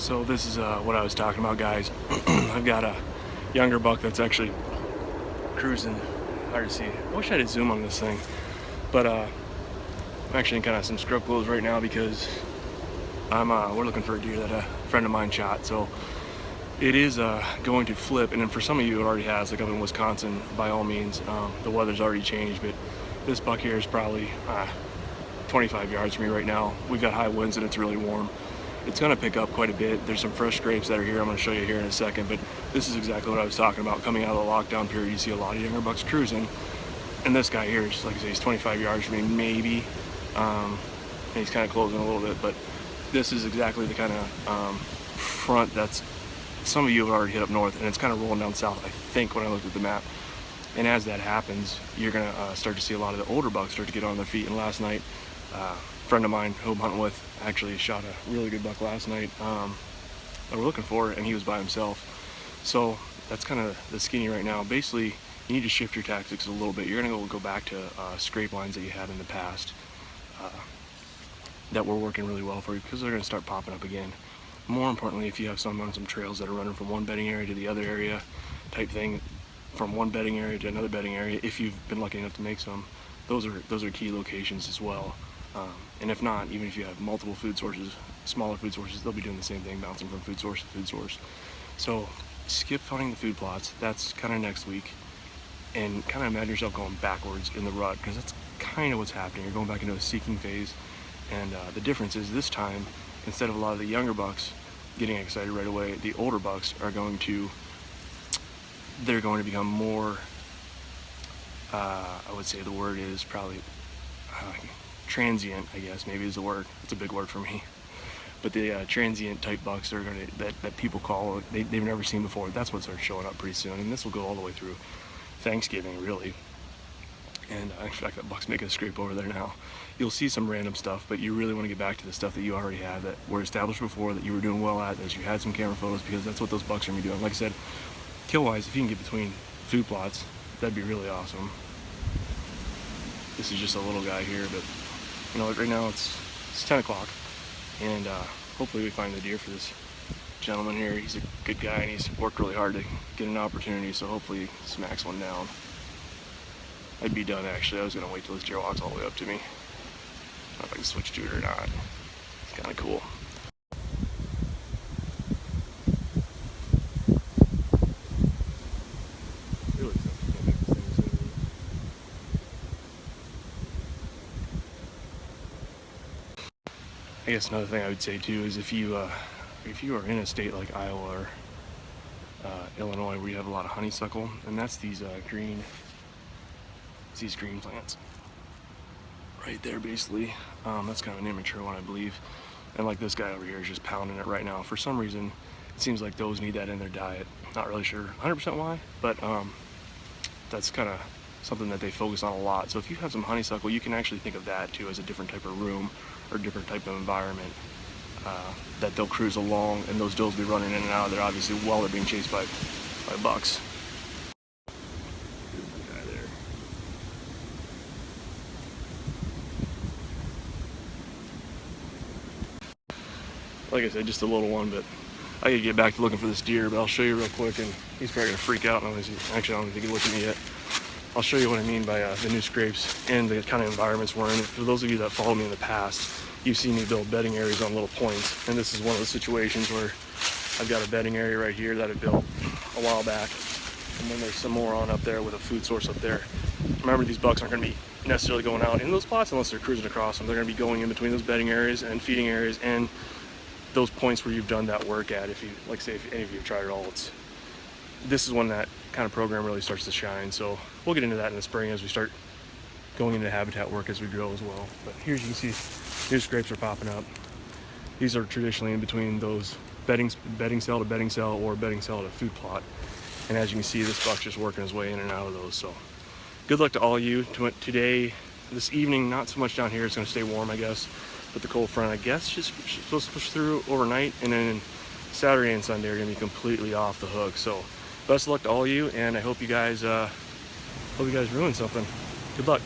So this is what I was talking about, guys. I've got a younger buck that's actually cruising. Hard to see. I wish I had zoom on this thing, but I'm actually in kind of some scrub clothes right now because we're looking for a deer that a friend of mine shot. So it is going to flip, and then for some of you it already has, like up in Wisconsin. By all means, the weather's already changed, but this buck here is probably 25 yards from me right now. We've got high winds and it's really warm. It's going to pick up quite a bit. There's some fresh scrapes that are here. I'm going to show you here in a second, but this is exactly what I was talking about. Coming out of the lockdown period, you see a lot of younger bucks cruising, and this guy here is, like I say, he's 25 yards from me, maybe, and he's kind of closing a little bit, but this is exactly the kind of front that's some of you have already hit up north, and it's kind of rolling down south, I think, when I looked at the map. And as that happens, you're going to start to see a lot of the older bucks start to get on their feet. And last night, a friend of mine who I'm hunting with actually shot a really good buck last night that we're looking for, and he was by himself. So that's kind of the skinny right now. Basically, you need to shift your tactics a little bit. You're going to go back to scrape lines that you had in the past that were working really well for you, because they're going to start popping up again. More importantly, if you have some on some trails that are running from one bedding area to the other area type thing, from one bedding area to another bedding area, if you've been lucky enough to make some, those are key locations as well. And if not, even if you have multiple food sources, smaller food sources, they'll be doing the same thing, bouncing from food source to food source. So skip hunting the food plots. That's kind of next week, and kind of imagine yourself going backwards in the rut, because that's kind of what's happening. You're going back into a seeking phase, and the difference is this time, instead of a lot of the younger bucks getting excited right away, the older bucks are going to become more, I would say the word is probably transient, I guess, maybe is the word. It's a big word for me. But the transient type bucks are going to, that people call, they've never seen before. That's what starts showing up pretty soon, and this will go all the way through Thanksgiving, really. And in fact, that buck's making a scrape over there now. You'll see some random stuff, but you really want to get back to the stuff that you already had, that were established before, that you were doing well at, that you had some camera photos, because that's what those bucks are going to be doing. Like I said, kill-wise, if you can get between food plots, that'd be really awesome. This is just a little guy here, but you know, right now it's 10 o'clock, and hopefully we find the deer for this gentleman here. He's a good guy, and he's worked really hard to get an opportunity, so hopefully he smacks one down. I'd be done, actually. I was going to wait till this deer walks all the way up to me. I don't know if I can switch to it or not. It's kind of cool. I guess another thing I would say too is if you are in a state like Iowa or Illinois, where you have a lot of honeysuckle, and that's these green plants right there, basically. That's kind of an immature one, I believe. And like this guy over here is just pounding it right now. For some reason, it seems like those need that in their diet. Not really sure 100% why, but that's kind of something that they focus on a lot. So if you have some honeysuckle, you can actually think of that too as a different type of room or different type of environment that they'll cruise along, and those does will be running in and out of there, obviously, while they're being chased by bucks. Here's the guy there. Like I said, just a little one, but I gotta get back to looking for this deer, but I'll show you real quick, and he's probably gonna freak out. Actually, I don't think he can look at me yet. I'll show you what I mean by the new scrapes and the kind of environments we're in. For those of you that followed me in the past, you've seen me build bedding areas on little points, and this is one of those situations where I've got a bedding area right here that I built a while back, and then there's some more on up there with a food source up there. Remember, these bucks aren't going to be necessarily going out in those spots unless they're cruising across them. They're going to be going in between those bedding areas and feeding areas and those points where you've done that work at. If you, like, say, if any of you have tried it all, this is when that kind of program really starts to shine. So we'll get into that in the spring as we start going into habitat work as we grow as well. But here you can see new scrapes are popping up. These are traditionally in between those bedding cell to bedding cell or bedding cell to food plot. And as you can see, this buck's just working his way in and out of those. So good luck to all of you today, this evening. Not so much down here, it's going to stay warm, I guess, but the cold front, I guess, just supposed to push through overnight, and then Saturday and Sunday are going to be completely off the hook. So best of luck to all of you, and I hope you guys ruin something. Good luck.